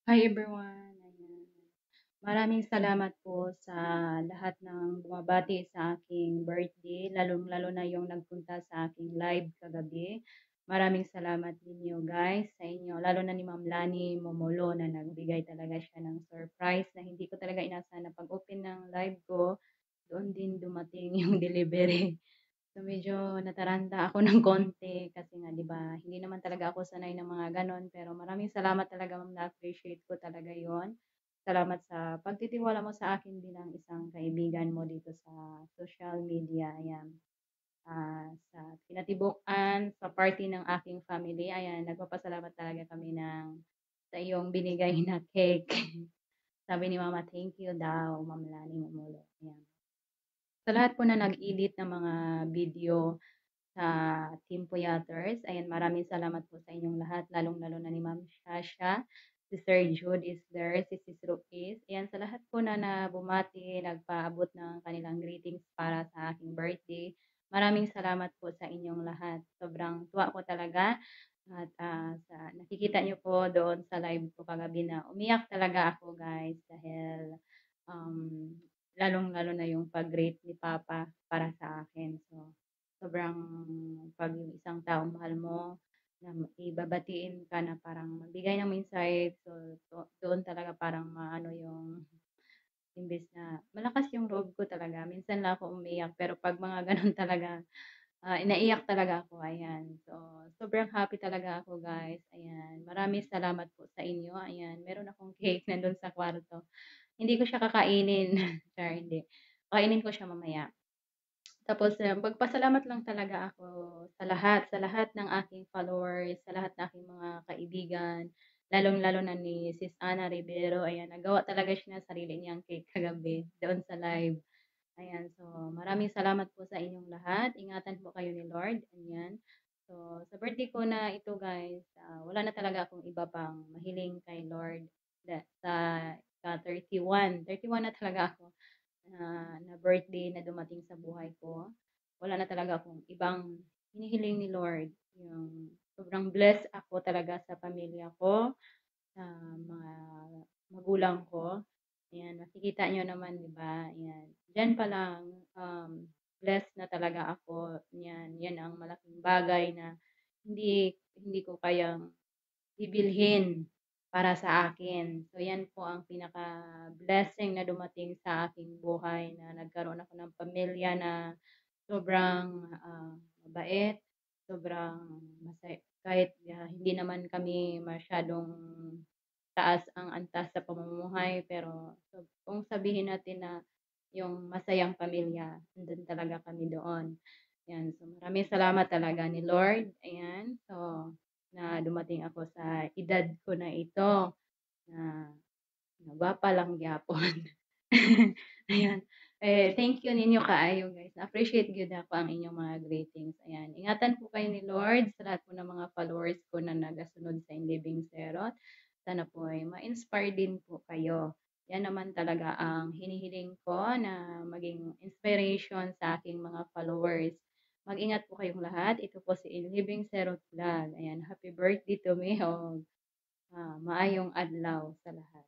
Hi everyone. Ayan. Maraming salamat po sa lahat ng bumabati sa aking birthday, lalong-lalo na yung nagpunta sa aking live kagabi. Maraming salamat ninyo guys sa inyo, lalo na ni Ma'am Lani Momolo na nagbigay talaga siya ng surprise na hindi ko talaga inasahan na pag-open ng live ko, doon din dumating yung delivery. So medyo nataranta ako ng konti kasi nga 'di ba, hindi naman talaga ako sanay ng mga gano'n, pero maraming salamat talaga ma'am, na-appreciate ko talaga 'yon. Salamat sa pagtitiwala mo sa akin bilang isang kaibigan mo dito sa social media, ayan. Sa kinatibukan, sa party ng aking family, ayan, nagpapasalamat talaga kami sa iyong binigay na cake. Sabi ni mama, "Thank you daw, Ma'am Lani Momolo." Ayan. Sa lahat po na nag-edit ng mga video sa Team Puyaters. Ayan, maraming salamat po sa inyong lahat, lalong-lalo na ni Ma'am Shasha, si Sir Jude is there, si Sis Ruiz. Ayan, sa lahat po na bumati, nagpaabot ng kanilang greetings para sa aking birthday. Maraming salamat po sa inyong lahat. Sobrang tuwa ko talaga at nakikita niyo po doon sa live ko kagabi na umiyak talaga ako guys dahil um, lalong-lalo na yung pag-greet ni Papa para sa akin. So, sobrang 'pag yung isang taong mahal mo na ibabatiin ka na parang magbigay ng mensahe, so doon talaga parang maano yung imbes na malakas yung loob ko talaga, minsan lang ako umiyak pero 'pag mga gano'n talaga, naiiyak talaga ako, ayan. So, sobrang happy talaga ako guys, ayan. Maraming salamat po sa inyo, ayan. Meron akong cake nando'n sa kwarto. Hindi ko siya kakainin, char, hindi. Kakainin ko siya mamaya. Tapos, magpasalamat lang talaga ako sa lahat ng aking followers, sa lahat ng aking mga kaibigan, lalong-lalo na ni Sis Ana Rivero, ayan, nagawa talaga siya ng sarili niyang cake kagabi doon sa live. Ayan, so maraming salamat po sa inyong lahat. Ingatan po kayo ni Lord, ayan. So, sa birthday ko na ito guys, wala na talaga akong iba pang mahiling kay Lord sa 31 na talaga ako na birthday na dumating sa buhay ko. Wala na talaga akong ibang hinihiling ni Lord. Yung sobrang blessed ako talaga sa pamilya ko, sa mga magulang ko. Ayan, makikita niyo naman, 'di ba? Ayan. Diyan pa lang, blessed na talaga ako. Yan, yan ang malaking bagay na hindi hindi ko kayang bibilhin para sa akin. So, yan po ang pinaka-blessing na dumating sa aking buhay na nagkaroon ako ng pamilya na sobrang, mabait, sobrang kahit, hindi naman kami masyadong taas ang antas sa pamumuhay, pero kung sabihin natin na yung masayang pamilya, nandun talaga kami doon. 'Yan, so maraming salamat talaga ni Lord, ayan. So, na dumating ako sa edad ko na ito na gwapa lang gyapon. Ayan. Thank you ninyo kaayo guys. Na-appreciate gyud ako ang inyong mga greetings. Ayan. Ingatan po kayo ni Lord sa lahat po ng mga followers ko na nagasunod sa In Living Serot. Sana po ay ma-inspire din po kayo. Yan naman talaga ang hinihiling ko na maging inspiration sa aking mga followers. Mag-ingat po kayong lahat. Ito po si In Living Serot Vlog. Ayan. Happy birthday to me. O, maayong adlaw sa lahat.